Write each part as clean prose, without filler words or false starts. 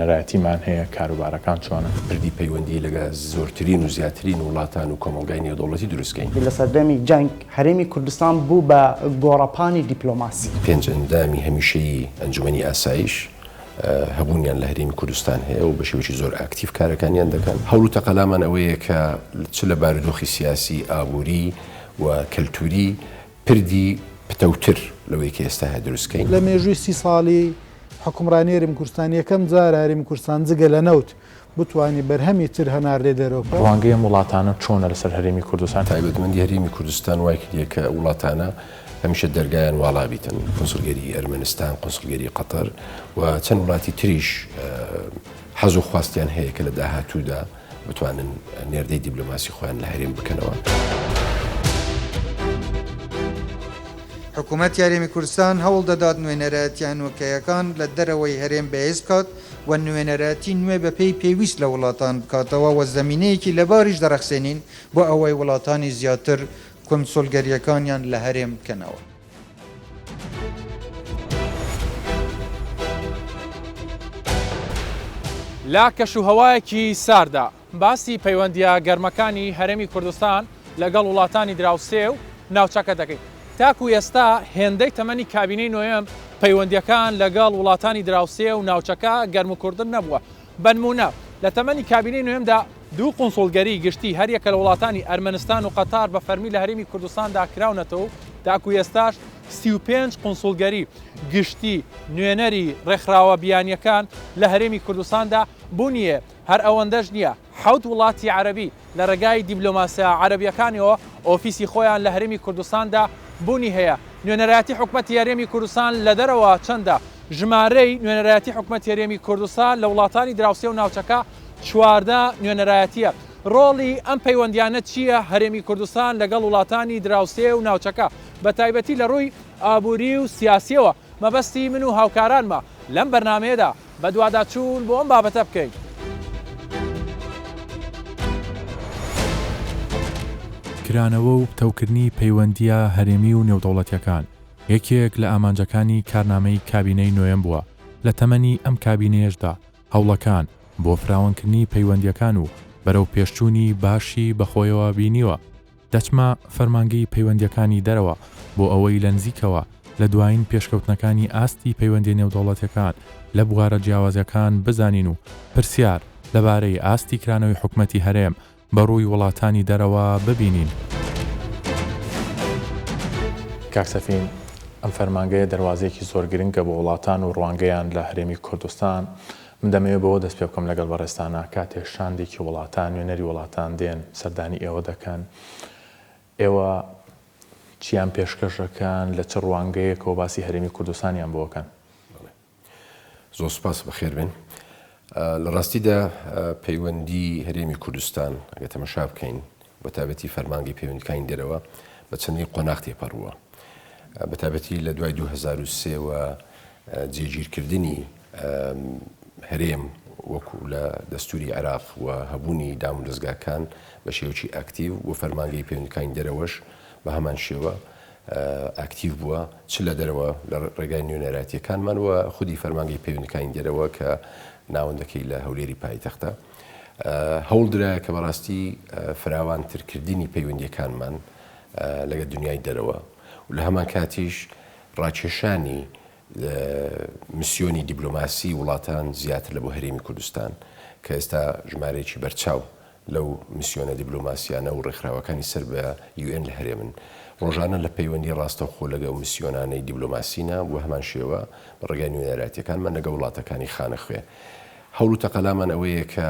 نوێنەرایەتیمان هەیە کاروبارەکان چۆنە بردی پەیوەندی لەگە زۆرترین و زیاترین وڵاتان و کۆمەلگای نێودەوڵەتی دروستکەین لە سەردەمی جەنگ هەرێمی کوردستان بوو بە گۆڕەپانی دیپلۆماسی. پێنج ئەندامی هەمیشەیی ئەنجومەنی ئاسایش هەبوونیان لە هەرێمی کوردستان هەیە و بە شێوەیەکی زۆر ئاکتیڤ کارەکانیان دەکەن. هەوڵ و تەقەلامان ئەوەیە کە چ لە بارودۆخی سیاسی، ئابووری و کەلتوری پردی پتەوتر لەوەی کە ئێستا هەیە دروستکەین. لە مێژووی 30 ساڵی حکومڕانی هەرێمی کوردستان یەکەم جار هەرێمی کوردستان جگە لە نەوت بتوانی بەرهەمی تر هەناردێ دەرەوە. ڕوانگەی وڵاتانە چۆنە لەسەر هەرێمی کوردستان؟ تایبەتمەندی هەرێمی کوردستان وای کردیە کە وڵاتانە هەمیشە دەرگایان واڵا بیتن، قۆنسڵگەری ئەرمەنستان، قۆنسڵگەری قەتەر و چەند وڵاتی تریش حەز و خواستیان هەیە کە لە داهاتوودا بتوانن نێردەی دیپلۆماسی خۆیان لە هەرێم بکەنەوە. حکوومەت هەرێمی کوردستان هەوڵ دەدات نوێنەرایەتیان وەکەیەکان لە دەرەوەی هەرێم بەهێز بکات و نوێنەرایەتی نوێ بە پێی پێویست لە وڵاتان بکاتەوە و زەمینەیەکی لە باریش دەرەخسێنین بۆ ئەوەی وڵاتانی زیاتر کۆنسۆلگەریەکانیان لە هەرێم بکەنەوە. لا کەشوهەوایەکی ساردا باسی پەیوەندیە گەرمەکانی هەرێمی کوردستان لەگەڵ وڵاتانی دراوسێ و ناوچەکە دەکەین. تاکو ئێستا هێندەی تەمەنی کابینەی نوێم پەیوەندیەکان لەگەڵ وڵاتانی دراوسێ و ناوچەکە گەرموکردن نەبووە. بنمونە لە تەمەنی کابینەی نوێمدا دوو قۆنسڵگەری گشتی هەر یەکە لە وڵاتانی ئەرمەنستان و قەتار بە فەرمی لە هەرێمی کوردستاندا کراونەتەوە. تاکو ئێستاش 35 قۆنسڵگەری گشتی نوێنەری ڕێکخراوە بیانیەکان لە هەرێمی کوردستاندا بوونیە. هەر ئەوەندەش نییە، 7 وڵاتی عەرەبی لە ڕێگای دیپلۆماسیە عەرەبیەکانیەوە ئۆفیسی خۆیان لە هەرێمی کوردستاندا بوونی هەیە. نوێنەرایەتی حکومەتی هەرێمی کوردستان لە دەرەوە چەندە؟ ژمارەی نوێنەرایەتی حکومەتی هەرێمی کوردستان لە وڵاتانی دراوسێ و ناوچەکە 14 نوێنەرایەتیە. ڕۆڵی ئەم پەیوەندیانە چییە هەرێمی کوردستان لەگەڵ وڵاتانی دراوسێ و ناوچەکە بە تایبەتی لە ڕووی ئابووری و سیاسیەوە؟ مەبەستی من و هاوکارانمە لەم بەرنامەیەدا بە دوواداچوون بۆ ئەم بابەتە بکەین. کرانەوە و تەوکردنی پەیوەندیە هەرێمی و نێودەوڵەتیەکان یەکێک لە ئامانجەکانی کارنامەی کابینەی نوێم بووە. لە تەمەنی ئەم کابینەیەشدا هەوڵەکان بۆ فراوانکردنی پەیوەندیەکان و بەرەو پێشچوونی باشی بەخۆیەوە بینیوە. دەچمە فەرمانگەی پەیوەندیەکانی دەرەوە بۆ ئەوەی لە نزیکەوە لە دوایین پێشکەوتنەکانی ئاستی پەیوەندی نێودەوڵەتیەکان لە بوارە جیاوازەکان بزانین و پرسیار لەبارەی ئاستی کرانەوەی حکومەتی هەرێم بەڕووی وڵاتانی دەرەوە ببینین. کاکسەفین، ئەم فەرمانگەیە دەواازەیەکی زۆر گرنگە بۆ وڵاتان و ڕوانگەیان لە هەرێمی کوردستان. من دەمەوێت بەوە دەست پێ بکەم لەگەڵ بەڕێستانە کاتێک شاندێکی وڵاتان نوێنەری وڵاتان دێن سەردانی ئێوە دەکەن، ئێوە چیان پێشکەشەکان لە چ ڕوانگەیەکەوە باسی هەرێمی کوردستانیان بۆکەن؟ زۆر سپاس بەخێر بن. لە ڕاستیدا پەیوەندی هەرێمی کوردستان ئەگە تەمەشا بکەین بە تایبەتی فەرمانگەی پەیوەندیەکانی دەرەوە بە چەندین قۆناغ تێپەڕووە، بە تایبەتی لە دوای 2003 و جێگیرکردنی هەرێم وەکو لە دەستوری عێراق و هەبوونی دام و دەستگاکان بە شێوەی ئاکتیڤ و فەرمانگەی پەیوەندیەکانی دەرەوەش بە هەمان شێوە ئاکتیڤ بووە، چ لە دەرەوە لە ڕێگای نوێنەرایەتیەکانمان و خودی فەرمانگەی پەیوەندیەکانی دەرەوە کە ناوەندەکەی لە هەولێری پایتەختە هەوڵ درایە کە بەڕاستی فراوانترکردنی پەیوەندیەکانمان لەگە دنیای دەرەوە و لە هەمان کاتیش ڕاکێشانی مسیۆنی دیپلۆماسی وڵاتان زیاتر لە بۆ هەرێمی کوردستان کە ئێستا ژمارەیەکی بەرچاو لەو مسیۆنە دیپلۆماسیانە و ڕێکخراوەکانی سەر بە UN لە هەرێمن ڕۆژانە لە پەیوەندی ڕاستەوخۆ لەگە و مسیۆنانەی دیپلۆماسینە و هەمان شێوە بە ڕێگای نوێنەرایەتیەکانمان لەگە وڵاتەکانی خانەخوێ. هەوڵ و تەقەلامان ئەوەیە کە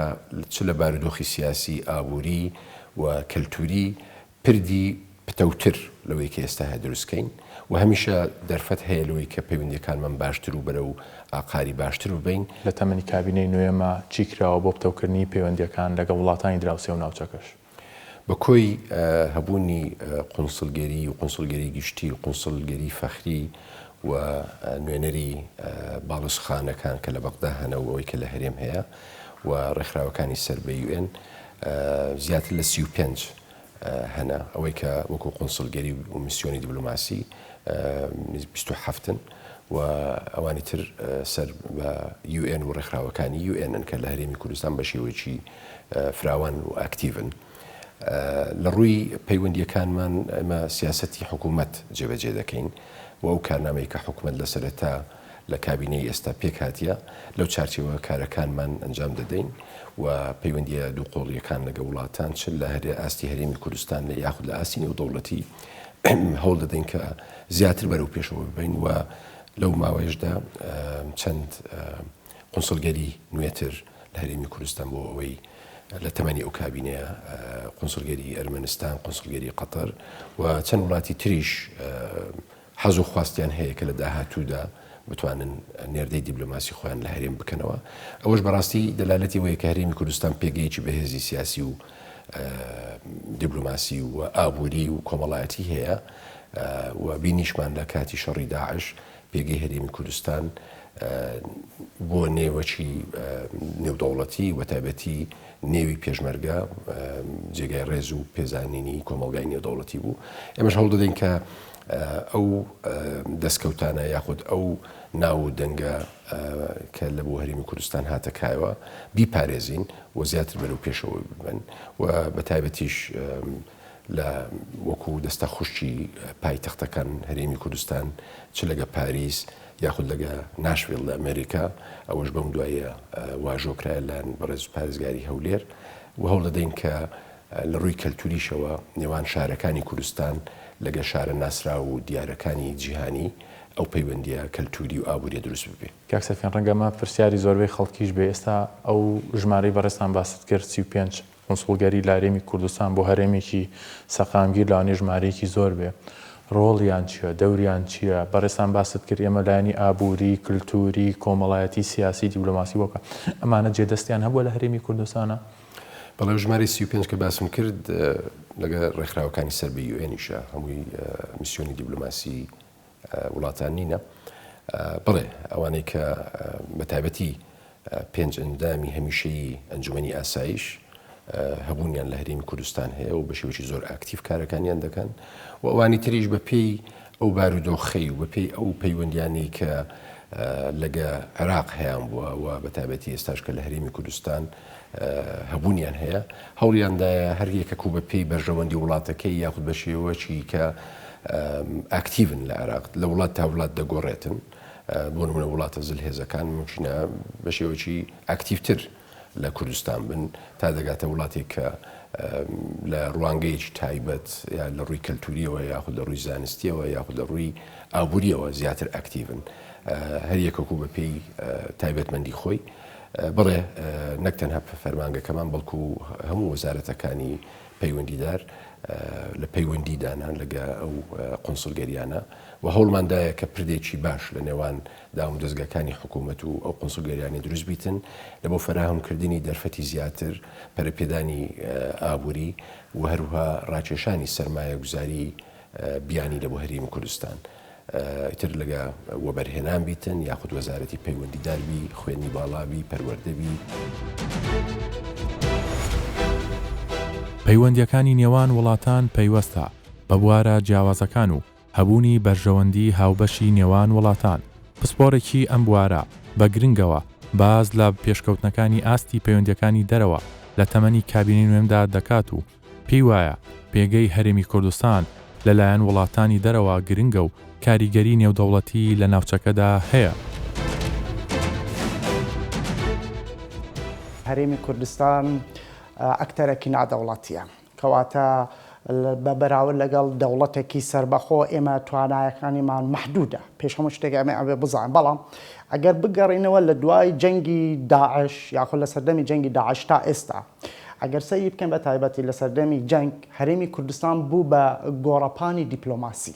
چ لە بارودۆخی سیاسی، ئابووری و کەلتوری پردی پتەوتر لەوەی کە ئێستا هەیە دروستکەین و هەمیشە دەرفەت هەیە لەوەی کە پەیوەندیەکانمان باشتر و بەرە و ئاقاری باشتر ببین. لە تەمەنی کابینەی نوێمە چی کراوە بۆ پتەوکردنی پەیوەندیەکان لەگە وڵاتانی دراوسێ و ناوچەکەش؟ بە کۆی هەبوونی قۆنسڵگەری و قۆنسڵگەری گشتی و قۆنسڵگەری فەخری و نوێنەری باڵوسخانەکان کە لە بەغدا هەنە و ئەوەی کە لە هەرێم هەیە و ڕێکخراوەکانی سەر بە UN زیاتر لە 35 هەنا ئەوەی کە وەکو قۆنسڵگەری و میسیۆنی دیپلۆماسی 27 و و ئەوانی تر سەر بە UN و ڕێکخراوەکانی UN کە لە هەرێمی کوردستان بە شێوەیەکی فراوان و ئاکتیڤن. لە ڕووی پەیوەندیەکانمان ئەمە سیاسەتی حکوومەت جێبەجێ دەکەین و ئەو کارنامەی کە حکوومەت لەسەرەتا لە کابینەی ئێستا پێک هاتیە لەو چارچێوە کارەکانمان ئەنجام دەدەین و پەیوەندیە دووقۆڵیەکان لەگە وڵاتان چ لە ئاستی هەرێمی کوردستان لە یاخود لە ئاستی نێودەوڵەتی هەوڵ دەدەین کە زیاتر بەرەو پێشەوە ببین و لەو ماوەیەشدا چەند قونسڵگەری نوێتر لە هەرێمی کوردستان بۆ ئەوەی لە تەمەنی ئەو کابینەیە قونسڵگەری ئەرمەنستان، قونسڵگەری قەتەر و چەند وڵاتی تریش حەز و خواستیان هەیە کە لە داهاتوودا بتوانن نێردەی دیبلۆماسی خۆیان لە هەرێم بکەنەوە. ئەوەش بەڕاستی دەلالەتی وەیە کە هەرێمی کوردستان پێگەیەکی بەهێزی سیاسی و دیبلۆماسی و ئابووری و کۆمەڵایەتی هەیە و بینیشمان لە کاتی شەڕی داعش پێگەی هەرێمی کوردستان بۆ نێوەکی نێودەوڵەتی و تایبەتی نێوی پێشمەرگە جێگای ڕێز و پێزانینی کۆمەلگای نێودەوڵەتی بوو. ئێمەش هەوڵ دەدەین کە ئەو دەستکەوتانە یاخود ئەو ناو دەنگە کە لە بۆ هەرێمی کوردستان هاتەکایەوە بیپارێزین و زیاتر بەرەو پێشەوە ببن و بە تایبەتیش لە وەکو دەستە خوشتی پایتەختەکان هەرێمی کوردستان چ لەگە پاریس یاخود لەگە ناشویل لە ئەمریکا ئەوەش بەم دوایە واژۆکرایە لەن بەڕێز پارێزگاری هەولێر و هەوڵ دەدەین کە لە ڕووی کەلتوریشەوە نێوان شارەکانی کوردستان لەگە شارە ناسرا و دیارەکانی جیهانی ئەو پەیوەندیە کەلتوری و ئابووریە دروست ببێ. کاکسەفیان ڕەنگەمە پرسیاری زۆربەی خەڵکیش بێ ئێستا ئەو ژمارەی بەڕێستان باست کرد 35 قونسڵگەری لە هەرێمی کوردستان بۆ هەرێمێکی سەقامگیر لەوانەیە ژمارەیەکی زۆر بێ. ڕۆڵیان چییە؟ دەوریان چییە؟ بەڕێستان باست کرد ئێمە لایانی ئابووری، کللتوری، کۆمەڵایەتی سیاسی دیبلۆماسی بۆکە ئەمانە جێدەستیان هەبووە لە هەرێمی کوردستانە؟ بەڵێ ژمارە 35 کە باسم کرد لەگە ڕێکخراوەکانی سەر بە UNیشە هەمووی میسیۆنی دیبلۆماسی وڵاتان نینە. بڵێ ئەوانەی کە بە تایبەتی پێنج ئەندامی هەمیشەیی ئەنجومەنی ئاسایش هەبوونیان لە هەرێمی کوردستان هەیە و بە شێوەیەکی زۆر ئاکتیڤ کارەکانیان دەکەن و ئەوانی تریش بە پێی ئەو بارودۆخەی و بە پێی ئەو پەیوەندیانی کە لەگە عێراق هەیەیان بووە و بە تایبەتی ئێستاش کە لە هەرێمی کوردستان هەبوونیان هەیە هەوڵیاندایە هەر یەکەک و بە پێی بەرژەوەندی وڵاتەکەی یاخود بە شێوەیەکی کە ئاکتیڤن لە عێراق لە وڵات تا وڵات دەگۆڕێتن بۆ نمونە وڵاتە زلهێزەکان ممکنە بە شێوەیەکی ئاکتیڤتر لە کوردستان بن تا دەگاتە وڵاتێک کە لە ڕوانگەیەکی تایبەت یا لە ڕووی کەلتوریەوە یاخود لە ڕووی زانستیەوە یاخود لە ڕووی ئابووریەوە زیاتر ئاکتیڤن هەر یەکەکو بە پێی تایبەتمەندی خۆی. بڵێ نەک تەنها فەرمانگەکەمان بەڵکو هەموو وەزارەتەکانی پەیوەندیدار لە پەیوەندیدانان لەگە ئەو قونسڵگەریانە و هەوڵماندایە کە پردێکی باش لە نێوان داوم دەستگاکانی حکوومەت و ئەو قونسڵگەریانی دروست بیتن لە بۆ فراهەمکردنی دەرفەتی زیاتر پەرەپێدانی ئابووری و هەروها ڕاکێشانی سەرمایە گوزاری بیانی لە بۆ هەرێمی کوردستان. ئیتر لەگە وەبەرهێنان بیتن یاخود وەزارەتی پەیوەندیداربی خوێنی باڵابی پەروەردەبی. پەیوەندیەکانی نێوان وڵاتان پەیوەستە بە بوارە جیاوازەکان و هەبوونی بەرژەوەندی هاوبەشی نێوان وڵاتان. پسپۆرێکی ئەم بوارە بە گرنگەوە باز لە پێشکەوتنەکانی ئاستی پەیوەندیەکانی دەرەوە لە تەمەنی کابینەی نوێمدا دەکات و پێی وایە پێگەی هەرێمی کوردستان لەلایەن وڵاتانی دەرەوە گرنگە و کاریگەری نێودەوڵەتی لە ناوچەکەدا هەیە. هەرێمی کوردستان ئەکتەرێکی نادەوڵەتیە کەواتە بە بەراورد لەگەڵ دەوڵەتێکی سربەخۆ ئێمە توانایەکانیمان محدودە پێش هەموو شتێک ئەمە ئەوێ بزان بەڵام ئەگەر بگەڕینەوە لە دوای جەنگی داعش یاخود لە سەردەمی جەنگی داعش تا ئێستا ئەگەر سەیری بکەن بە تایبەتی لە سەردەمی جەنگ هەرێمی کوردستان بوو بە گۆڕەپانی دیپلۆماسی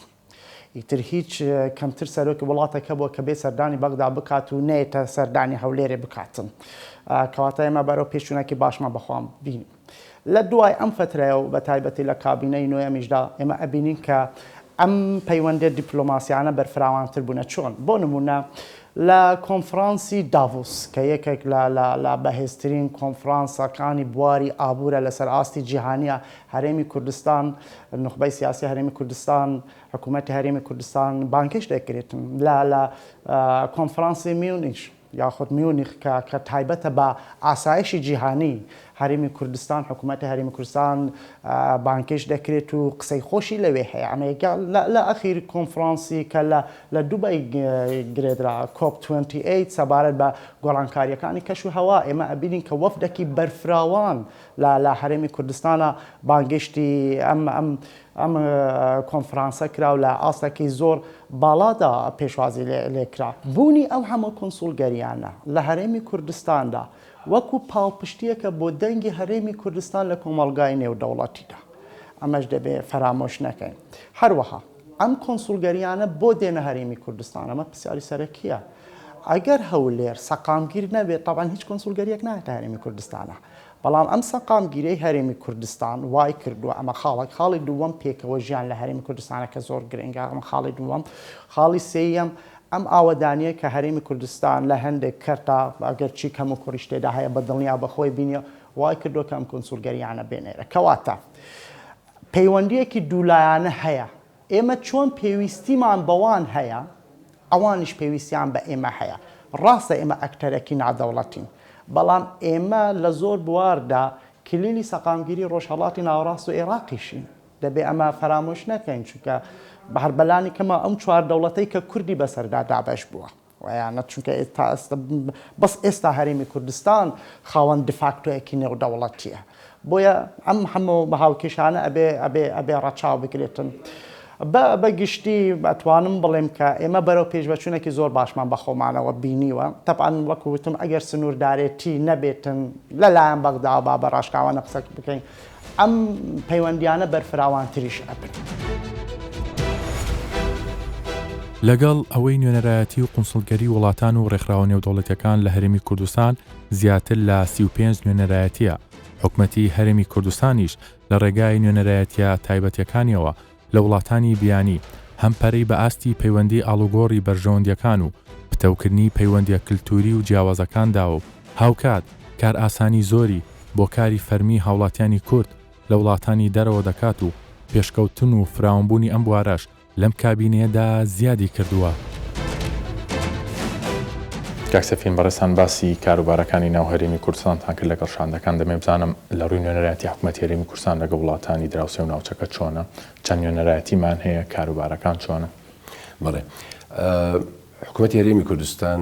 ئیتر هیچ کەمتر سەرۆکی وڵاتێکە بۆ کە بێ سەردانی بەغدا بکات و نێتە سەردانی هەولێرێ بکاتن کەواتە ئێمە بەرەو پێشوونەکی باشمان بەخوام بینیم. لە دوای ئەم فترەیە و بە تایبەتی لە کابینەی نوێمیشدا ئێمە ئەبینین کە ئەم پەیوەندە دیپلۆماسیانە بەرفراوانتر بوونە چۆن بۆ نمونە لە کۆنفرانسی داڤوس کە یەکێک لە بەهێزترین کۆنفرانسەکانی بواری ئابوورە لەسەر ئاستی جیهانیە هەرێمی کوردستان نخبەی سیاسی هەرێمی کوردستان حکوومەتی هەرێمی کوردستان بانکش دەکرێتن لە کۆنفرانسی میونیش یاخود میونیخ کە تایبەتە بە ئاسایشی جیهانی هەرێمی کوردستان حکوومەتی هەرێمی کوردستان بانکش دەکرێت و قسەی خۆشی لەوێ هەیە ئەمریکا لە ئەخیر کۆنفرانسی کە لە دووبای گرێدرا کۆپ 28 سەبارەت بە گۆڕانکاریەکانی کەش و هەوا ئێمە ئەبینین کە وەفدێکی بەرفراوان لە هەرێمی کوردستانە بانگشتی ئەم کۆنفرانسە کرا و لە ئاستێکی زۆر باڵادا پێشوازی لێکرا بوونی ئەو هەموو کۆنسولگەریانە لە هەرێمی کوردستاندا وەکو پاڵپشتیەکە بۆ دەنگی هەرێمی کوردستان لە کۆمەڵگای نێودەوڵەتیدا ئەمەش دەبێت فەرامۆش نەکەین هەروەها ئەم کۆنسولگەریانە بۆ دێنە هەرێمی کوردستان ئەمە پرسیاری سەرەکیە ئەگەر هەولێر سەقامگیر نەبێت تاوان هیچ کۆنسولگەریەک نایێتە هەرێمی کوردستانە بەڵام ئەم سەقامگیرەی هەرێمی کوردستان وای کردووە ئەمە خاڵی دووەم پێکەوە ژیان لە هەرێمی کوردستانە کە زۆر گرنگە ئەمە خاڵی دووەم خاڵی سێیەم ئەم ئاوەدانیە کە هەرێمی کوردستان لە هەندێک کەرتا ئەگەر چی کەم و کوڕیشتێدا هەیە بە دڵنیا بەخۆی بینیە وای کردووە کە ئەم کۆنسولگەریانە بێنێرە کەواتە پەیوەندیەکی دوولایانە هەیە ئێمە چۆن پێویستیمان بەوان هەیە ئەوانیش پێویستیان بە ئێمە هەیە ڕاستە ئێمە ئەکتەرێکی نادەوڵەتین بەڵام ئێمە لە زۆر بواردا کلیلی سەقامگیری ڕۆژهەڵاتی ناوەڕاست و عێراقیشین دەبێ ئەمە فەرامۆش نەکەین چونکە بە هەربەلانی کەمە ئەم چوار دەوڵەتەی کە کوردی بەسەردا دابەش بووە ویانە چونکە بەس ئێستا هەرێمی کوردستان خاوەن دفاکتۆیەکی نێودەوڵەتیە بۆیە ئەم هەموو بەهاوکێشانە ئەبێ ڕەچاو بگرێتن بە گشتی ئەتوانم بڵێم کە ئێمە بەرەو پێشبەچوونێکی زۆر باشمان بە خۆمانەوە بینیوە تەبعاً وەکوتم ئەگەر سنووردارێتی نەبێتن لەلایەن بەغدا با بە ڕاشکاوانە قسە بکەین ئەم پەیوەندیانە بەرفراوانتریش ئەبن. لەگەڵ ئەوەی نوێنەرایەتی و قونسڵگەری وڵاتان و ڕێکخراوە نێودەوڵەتیەکان لە هەرێمی کوردستان زیاتر لە 35 نوێنەرایەتیە حکومەتی هەرێمی کوردستانیش لە ڕێگای نوێنەرایەتیە تایبەتیەکانیەوە لە وڵاتانی بیانی هەمپەرەی بە ئاستی پەیوەندی ئاڵوگۆڕی بەرژەوەندیەکان و پتەوکردنی پەیوەندیە کلتوری و جیاوازەکاندا و هاوکات کار ئاسانی زۆری بۆ کاری فەرمی هاوڵاتیانی کورد لە وڵاتانی دەرەوە دەکات و پێشکەوتن و فراوانبوونی ئەم بوارەش لەم کابینەیەدا زیادی کردووە. کاکسەفین بەڕێستان باسی کاروبارەکانی ناو هەرێمی کوردستانتان کرد لەگەڵ شاندەکان دەمێ بزانم لە ڕووی نوێنەرایەتی حکوومەتی هەرێمی کوردستان لەگەڵ وڵاتانی دراوسێ و ناوچەکە چۆنە چەند نوێنەرایەتیمان هەیە کاروبارەکان چۆنە؟ بەڵێ حکوومەتی هەرێمی کوردستان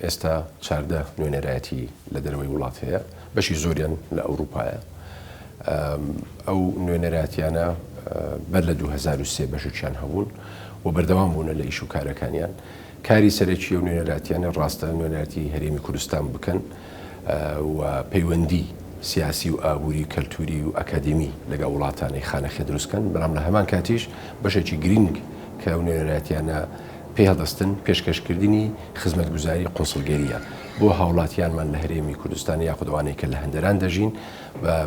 ئێستا 14 نوێنەرایەتی لە دەرەوەی وڵات هەیە بەشی زۆریان لە ئەوروپایە ئەو نوێنەرایەتیانە بەر لە 2023 بەشێکیان هەبوون و بەردەوام بوونە لە ئیش و کارەکانیان کاری سەرەکی و نوێنەرایەتیانە ڕاستە نوێنەرایەتی هەرێمی کوردستان بکەن و پەیوەندی سیاسی و ئابووری کەلتوری و ئەکادمی لەگە وڵاتانی خانەخێ دروستکەن بەڵام لە هەمان کاتیش بەشێکی گرنگ کە ئەو نوێنەرایەتیانە پێ هەڵدەستن پێشکەشکردنی خزمەتگوزاری قونسڵگەریە بۆ هاوڵاتیانمان لە هەرێمی کوردستان یاخود ئەوانەی کە لە هەندەران دەژین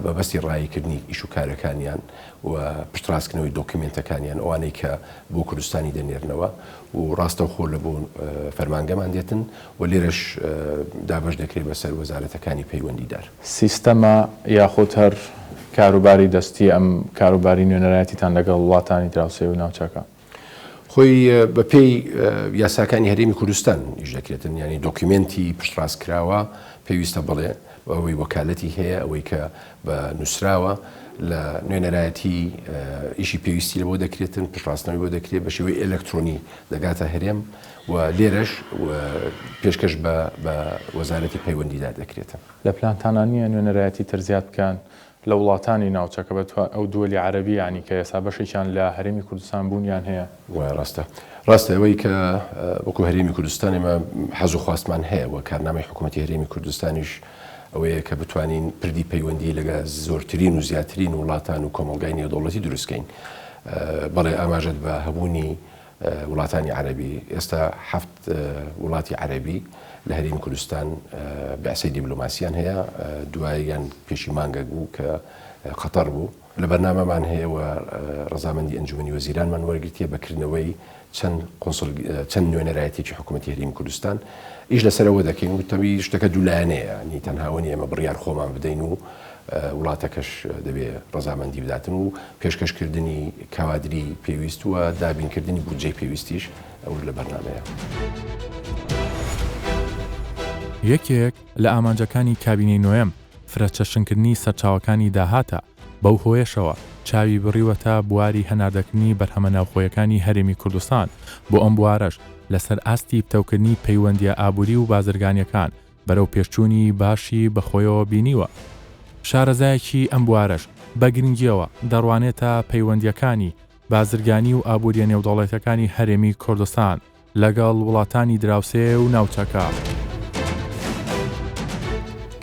بە بەستی ڕایکردنی ئیش و کارەکانیان و پشتڕاستکردنەوەی دۆکیمنتەکانیان ئەوانەی کە بۆ کوردستانی دەنێرنەوە و ڕاستەوخۆ لە بۆ فەرمانگەمان دێتن و لێرەش دابەش دەکرێت بەسەر وەزارەتەکانی پەیوەندیدار سیستەمە یاخود هەر کاروباری دەستی ئەم کاروباری نوێنەرایەتیتان لەگەڵ وڵاتانی دراوسێ و ناوچەکە خۆی بەپێی یاساکانی هەرێمی کوردستان ئیش دەکرێتن ینی دۆکیمنتی پشتڕاست کراوە پێویستە بڵێ ئەوەی وەکالەتی هەیە ئەوەی کە بە نووسراوە لە نوێنەرایەتی ئیشی پێویستی لە بۆ دەکرێتن پشتڕاستنەوەی بۆ دەکرێت بە شێوەی ئێلکترۆنی دەگاتە هەرێم و لێرەش پێشکەش بە وەزارەتی پەیوەندیدار دەکرێتن. لە پلانتانە نییە نوێنەرایەتی ترزیات بکەن لە وڵاتانی ناوچەکە بەتوە ئەو دووەلی عەرەبی ینی کە ئێستا بەشێکیان لە هەرێمی کوردستان بوونیان هەیە ڕاستە ئەوەی کە وەکو هەرێمی کوردستان ئێمە حەز و خواستمان هەیە و کارنامەی حکوومەتی هەرێمی کوردستانیش ئەوەیە کە بتوانین پردی پەیوەندی لەگە زۆرترین و زیاترین وڵاتان و کۆمەڵگای نێودەوڵەتی دروستکەین بەڵێ ئاماژەت بە هەبوونی وڵاتانی عەرەبی ئێستا 7 وڵاتی عەرەبی لە هەرێمی کوردستان بەعسەی دیبلۆماسیان هەیە دواییان پێشی مانگە بوو کە قەتەر بوو لە بەرنامەمان هەیە و ڕەزامەندی ئەنجومەنی وەزیرانمان وەرگرتیە بەکردنەوەی چەند نوێنەرایەتێکی حکوومەتی هەرێمی کوردستان ئیش لەسەرەوە دەکەین وتەوی شتەکە دوولایەنەیە نی تەنهاوەنی ئێمە بڕیار خۆمان بدەین و وڵاتەکەش دەبێت ڕەزامەندی بداتن و پێشکەشکردنی کاوادری پێویست وە دابینکردنی بودجەی پێویستیش ئەو لە بەرنامەیە. یەکێک لە ئامانجەکانی کابینەی نوێم فرەچەشنکردنی سەرچاوەکانی داهاتە بەو هۆیشەوە چاوی بڕیوەتە بواری هەناردەکردنی بەرهەمە ناوخۆیەکانی هەرێمی کوردستان بۆ ئەم بوارەش لەسەر ئاستی پتەوکردنی پەیوەندیە ئابووری و بازرگانیەکان بەرەو پێشچوونی باشی بەخۆیەوە بینیوە. شارەزایەکی ئەم بوارەش بە گرنگیەوە دەڕوانێتە پەیوەندیەکانی بازرگانی و ئابووریە نێودەوڵەتەکانی هەرێمی کوردستان لەگەڵ وڵاتانی دراوسێ و ناوچەکە.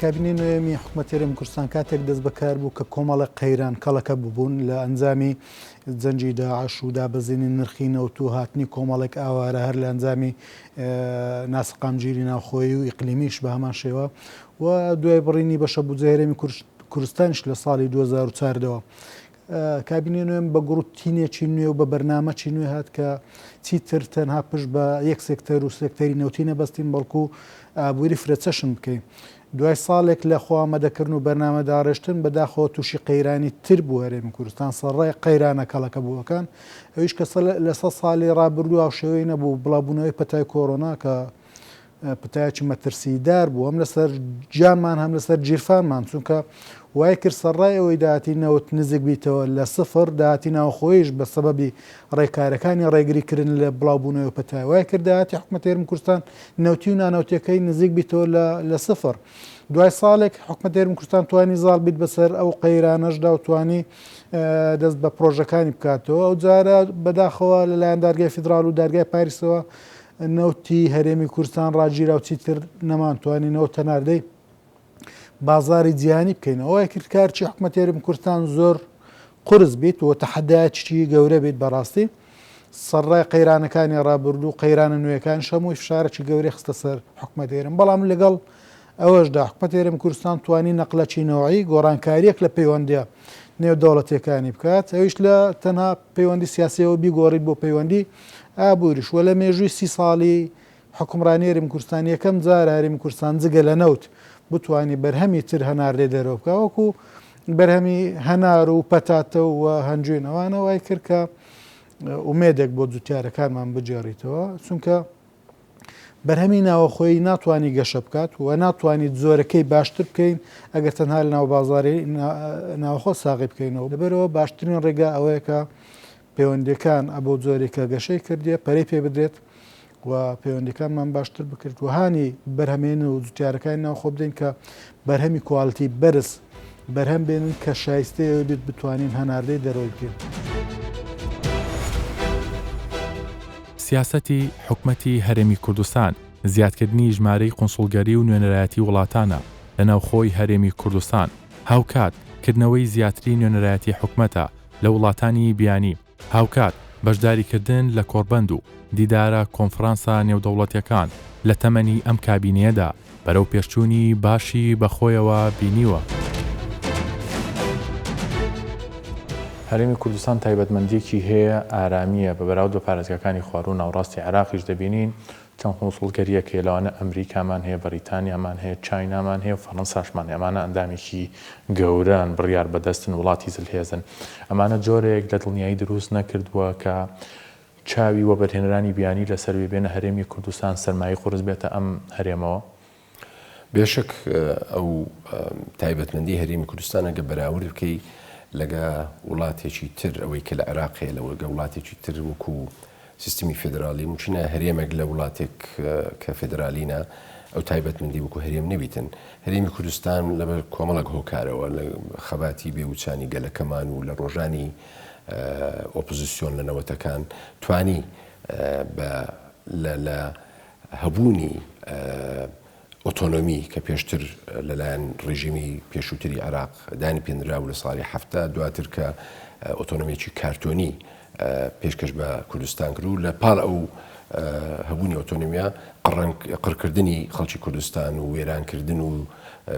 کابینەی نوێمی حکوومەتی هەرێمی کوردستان کاتێک دەست بەکار بوو کە کۆمەڵە قەیران کەڵەکە ببوون لە ئەنجامی جەنجی داعش و دابەزینی نرخی نەوت و هاتنی کۆمەڵێک ئاوارە هەر لە ئەنجامی ناسقامگیری ناوخۆیی و ئیقلیمیش بە هەمان شێوە و دوای بڕینی بەشە بودجەی هەرێمی کوردستانش لە ساڵی 2004ەوە کابینەی نوێم بە گروتینێکی نوێ و بە بەرنامەی نوێ هات کە چیتر تەنها پشت بە یەک سێکتەر و سێکتەری نەوتی نەبەستین بەڵکو ئابووری فرەچەشن بکەین. دوای ساڵێک لە خۆمەدەکردن و بەرنامە داڕێشتن بەداخەوە تووشی قەیرانی تر بوو هەرێمی کوردستان سەرڕای قەیرانە کەڵەکە بووەکان ئەویش کە لە 100 ساڵی ڕابردوو ئەو شێوەی نەبوو بڵاوبوونەوەی پەتای کۆڕۆنا کە پتایەکی مەترسیدار بوو هەم لەسەر جانمان هەم لەسەر جیرفانمان چونکە وای کرد سەرڕای ئەوەی داهاتی نەوت نزیک بیتەوە لە سفر داهاتی ناوخۆیش بە سەبەبی ڕێکارەکانی ڕێگریکردن لە بڵاوبوونەوەی پەتای وای کرد داهاتی حکوومەتی هەرێمی کوردستان نەوتی و نانەوتیەکەی نزیک بیتەوە لە سفر. دوای ساڵێک حکوومەتی هەرێمی کوردستان توانی زاڵ بیت بەسەر ئەو قەیرانەشدا و توانی دەست بە پرۆژەکانی بکاتەوە ئەو جارە بەداخەوە لەلایەن دارگای فیدراڵ و دارگای پاریسەوە نەوتی هەرێمی کوردستان ڕاگیرا و چیتر نەمانتوانینەوە تەناردەی بازاری جیهانی بکەینەوە ئەوە کرد کارچی حکوومەتی هەرێمی کوردستان زۆر قورس بیت و تەحەدایەکی گەورە بیت بەڕاستی سەرڕای قەیرانەکانی ڕابردوو قەیرانە نوێیەکان شەمووی فشارێکی گەورەی خستە سەر حکوومەتی هەرێم بەڵام لەگەڵ ئەوەشدا حکوومەتی هەرێمی کوردستان توانی نەقلەکی نەوەیی گۆڕانکاریەک لە پەیوەندیە نێودەوڵەتیەکانی بکات ئەویش لە تەنها پەیوەندی سیاسیەوە بیگۆڕیت بۆ پەیوەندی ئابووریش وە لە مێژووی 30 ساڵی حکومڕانی هەرێمی کوردستان یەکەم جار هەرێمی کوردستان جگە لە نەوت بتوانی بەرهەمی تر هەناردێ دەرەوە بکە وەکو بەرهەمی هەنار و پەتاتە و هەنجوێنەوانە وای کرد کە ئومێدێک بۆ جوتیارەکانمان بجێڕیتەوە چونکە بەرهەمی ناوەخۆی ناتوانانی گەشە بکات و ناتوانیت زۆرەکەی باشتر بکەین ئەگەر تەنها لە ناو بازاری ناوخۆ ساغی بکەینەوە لەبەرەوە باشترین ڕێگا ئەوەیە کە پەیوەندیەکان ئەبۆ جۆرێکە گەشەی کردێ پەرەی پێ بدرێت و پەیوەندیەکانمان باشتر بکرد و هانی بەرهەمێن و جوتیارەکانی ناوخۆ بدەین کە بەرهەمی کوالتی بەرز بەرهەم بێنن کە شایستەیە بێت بتوانین هەناردەی دەرەوەی بکەین. سیاسەتی حکوومەتی هەرێمی کوردستان زیادکردنی ژمارەی قونسڵگەری و نوێنەرایەتی وڵاتانە لە ناوخۆی هەرێمی کوردستان هاوکات کردنەوەی زیاتری نوێنەرایەتی حکوومەتە لە وڵاتانی بیانی هاوکات بەشداریکردن لە کۆڕبەند و دیدارە کۆنفرانسا نێودەوڵەتیەکان لە تەمەنی ئەم کابینەیەدا بەرەو پێشچوونی باشی بەخۆیەوە بینیوە. هەرێمی کوردستان تایبەتمەندیەکی هەیە ئارامیە بە بەراورد بە پارێزگاکانی خواروو ناوڕاستی عێراقیش دەبینین چەند قونسڵگەریەکە لەوانە ئەمریکامان هەیە بەریتانیامان هەیە چاینامان هەیە و فەڕەنساشمان ئەمانە ئەندامێکی گەورەن بڕیار بەدەستن وڵاتی زلهێزن ئەمانە جۆرێک لە دڵنیایی دروست نەکردووە کە چاوی وەبەرهێنەرانی بیانی لەسەر بێنە هەرێمی کوردستان سەرمایی قورس بێتە ئەم هەرێمەوە. بێشک ئەو تایبەتمەندی هەرێمی کوردستان ئەگە بەراورد بکەی لەگە وڵاتێکی تر ئەوەی کە لە عێراقەیە لەوەگە وڵاتێکی تر وەکو سیستمی فێدرالی مچینە هەرێمێک لە وڵاتێک کە فێدرالینە ئەو تایبەتمەندی وەکو هەرێم نەبیتن. هەرێمی کوردستان لەبەر کۆمەڵک هۆکارەوە لە خەباتی بێوچانی گەلەکەمان و لە ڕۆژانی ئۆپۆزیسیۆن لە نەوەتەکان توانی لە هەبوونی ئۆتۆنۆمی کە پێشتر لەلایەن ڕێژیمی پێشووتری عێراق دانی پێنراو لە ساڵی هەفتە دواتر کە ئۆتۆنۆمیێکی کارتۆنی پێشکەش بە کوردستان کرد و لە پاڵ ئەو هەبوونی ئۆتۆنۆمیا قڕکردنی خەڵکی کوردستان و وێرانکردن و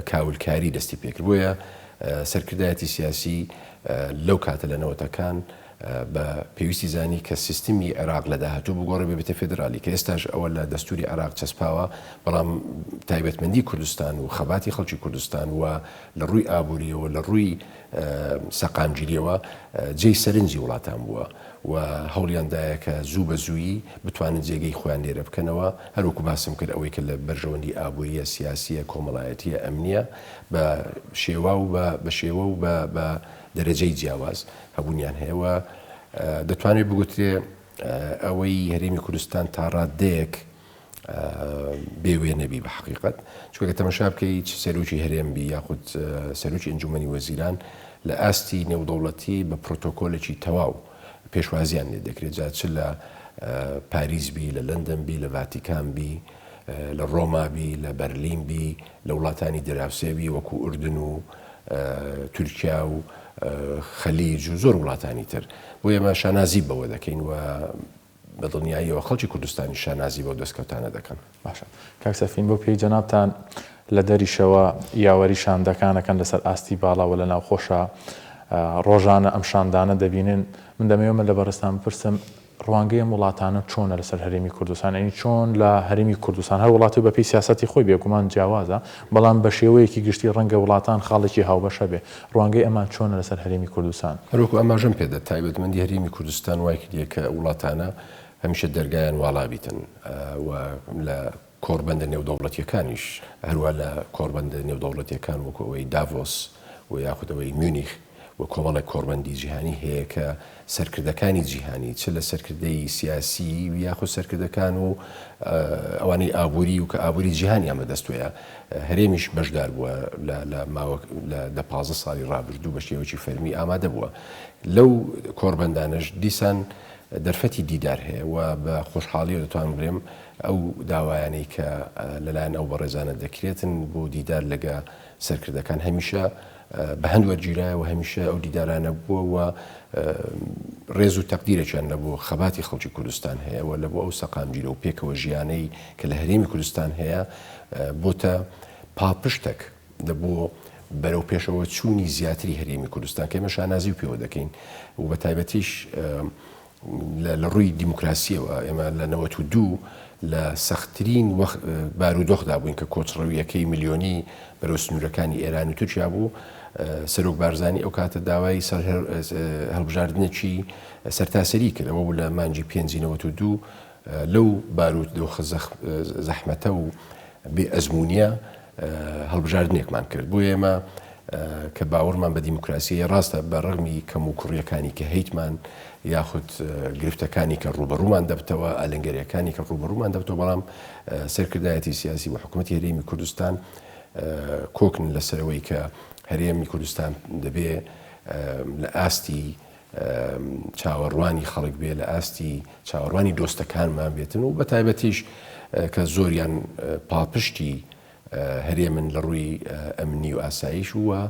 کاولکاری دەستی پێکرد. بۆیە سەرکردایەتی سیاسی لەو کاتە لە نەوەتەکان بە پێویستی زانی کە سیستمی عێراق لە داهاتوو بگۆڕێ بێتە فێدرالی، کە ئێستاش ئەوە لە دەستوری عێراق چەسپاوە، بەڵام تایبەتمەندی کوردستان و خەباتی خەڵکی کوردستان و لە ڕووی ئابووریەوە لە ڕووی سەقامگیریەوە جێی سەرنجی وڵاتان بووە و هەوڵیاندایە کە زوو بە زوویی بتوانن جێگەی خۆیان لێرە بکەنەوە. هەروەکو باسم کرد ئەوەی کە لە بەرژەوەندی ئابووریە، سیاسیە، کۆمەڵایەتیە، ئەمنیە بە شێوە و بە دەرەجەی جیاواز هەبوونیان هەیەوە. دەتوانێت بگوترێ ئەوەی هەرێمی کوردستان تا ڕادەیەک بێوێ نەبی بە حقیقت، چونکە تەماشا بکەیت سەرۆکی هەرێم بی یاخود سەرۆکی ئەنجومەنی وەزیران لە ئاستی نێودەوڵەتی بە پرۆتۆکۆلێکی تەواو پێشوازیان لێ دەکرێت، جا چ لە پاریس بی، لە لەندەن بی، لە ڤاتیکان بی، لە ڕۆما بی، لە بەرلین بی، لە وڵاتانی دراوسێبی وەکو ئوردن و تورکیا و خەلیج و زۆر وڵاتانی تر. بۆ ئێمە شانازی بەوە دەکەین و بە دڵنیاییەوە خەڵکی کوردستانی شانازی بۆ دەستکەوتانە دەکەن. باشە کاک سەفین، بۆ پێی جەنابتان لە دەریشەوە یاوەری شاندەکانەکەن لەسەر ئاستی باڵاوە لە ناوخۆشە ڕۆژانە ئەم شاندانە دەبینن. من دەمەوێمە لە بەڕستان بپرسم ڕوانگەی ئەم وڵاتانە چۆنە لەسەر هەرێمی کوردستان، ئەنی چۆن لە هەرێمی کوردستان هەر وڵاتی بەپی سیاسەتی خۆی بێگومان جیاوازە، بەڵام بە شێوەیەکی گشتی ڕەنگە وڵاتان خاڵێکی هاوبەشە بێ. ڕوانگەی ئەمان چۆنە لەسەر هەرێمی کوردستان؟ هەروەکو ئەماژەم پێدە تایبەتمەندی هەرێمی کوردستان وای کردیە کە وڵاتانە هەمیشە دەرگایان واڵا بیتن و لە کۆڕبەندە نێودەوڵەتیەکانیش هەروە لە کۆڕبەندە نێودەوڵەتیەکان وەکو ئەوەی داڤۆس و یاخودەوەی میونیخ و کۆمەڵێک کۆڕبەندی جیهانی هەیە کە سەرکردەکانی جیهانی چ لە سەرکردەی سیاسی و یاخود سەرکردەکان و ئەوانەی ئابووری و کە ئابووری جیهانی ئەمە دەستوەیە. هەرێمیش بەشدار بووە لە 15 ساڵی ڕابردوو بە شێوەی فەرمی ئامادە بووە. لەو کۆڕبەندانش دیسان دەرفەتی دیدار هەیە و بە خۆشحاڵی دەتوان بڵێم ئەو داوایانەی کە لەلایەن ئەو بەڕێزانە دەکرێتن بۆ دیدار لەگە سەرکردەکان هەمیشە بە هەند وەرگیرایە و هەمیشە ئەو دیدارانە بووە و ڕێز و تەقدیرێکیان لە بۆ خەباتی خەڵکی کوردستان هەیە و لە بۆ ئەو سەقامگیرە و پێکەوە ژیانەی کە لە هەرێمی کوردستان هەیە بۆتە پاڵپشتێک لە بۆ بەرەو پێشەوە چوونی زیاتری هەرێمی کوردستان کە ئێمە شانازی و پێوە دەکەین و بە تایبەتیش لە ڕووی دیموکراسیەوە ئێمە لە 92 لە سەختترین بارودۆخدا بووین کە کۆچڕەویەکەی میلیۆنی بەرەو سنوورەکانی ئێران و تورکیا بوو. سەرۆک بارزانی ئەو کاتە داوای هەڵبژاردنێکی سەرتاسەری کرد، ئەوە بوو لە مانگی 592 لەو بارودۆخە زەحمەتە و بێ ئەزمونیە هەڵبژاردنێکمان کرد. بۆ ئێمە کە باوەڕمان بە دیموکراسی ڕاستە بە ڕەغمی کەم و کوڕیەکانی کە هەیتمان یاخود گرفتەکانی کە ڕوبەڕوومان دەبتەوە، ئەلەنگەریەکانی کە ڕوبەڕوومان دەبتەوە، بەڵام سەرکردایەتی سیاسی و حکوومەتی هەرێمی کوردستان کۆکن لەسەرەوەی کە هەرێمی کوردستان دەبێ لە ئاستی چاوەڕوانی خەڵک بێ، لە ئاستی چاوەڕوانی دۆستەکانمان بێتن و بە تایبەتیش کە زۆریان پاڵپشتی هەرێمن لە ڕووی ئەمنی و ئاسایش وە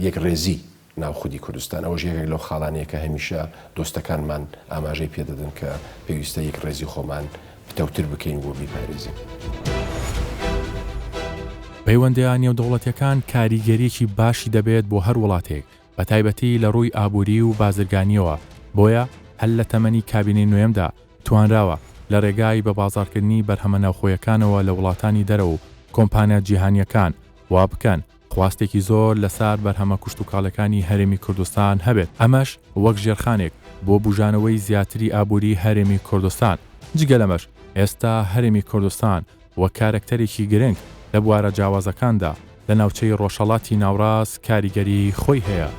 یەک ڕێزی ناوخودی کوردستان. ئەوە یەکێک لەو خاڵانەیە کە هەمیشە دۆستەکانمان ئاماژەی پێدەدەن کە پێویستە یەک ڕێزی خۆمان پتەوتر بکەین بۆ بیپارێزین. پەیوەندیان نێودەوڵەتیەکان کاریگەریەکی باشی دەبێت بۆ هەر وڵاتێک بە تایبەتی لە ڕووی ئابووری و بازرگانیەوە. بۆیە هەل لە تەمەنی کابینەی نوێمدا توانراوە لە ڕێگای بە بازارکردنی بەرهەمە ناوخۆیەکانەوە لە وڵاتانی دەرەوە و کۆمپانیا جیهانیەکان وا بکەن خواستێکی زۆر لەسەر بەرهەمە کوشت و کاڵەکانی هەرێمی کوردستان هەبێت. ئەمەش وەک ژێرخانێک بۆ بوژانەوەی زیاتری ئابووری هەرێمی کوردستان. جگە لەمەش ئێستا هەرێمی کوردستان وەک کارکتەرێکی گرنگ لە بوارە جیاوازەکاندا لە ناوچەی ڕۆژهەڵاتی ناوڕاست کاریگەری خۆی هەیە.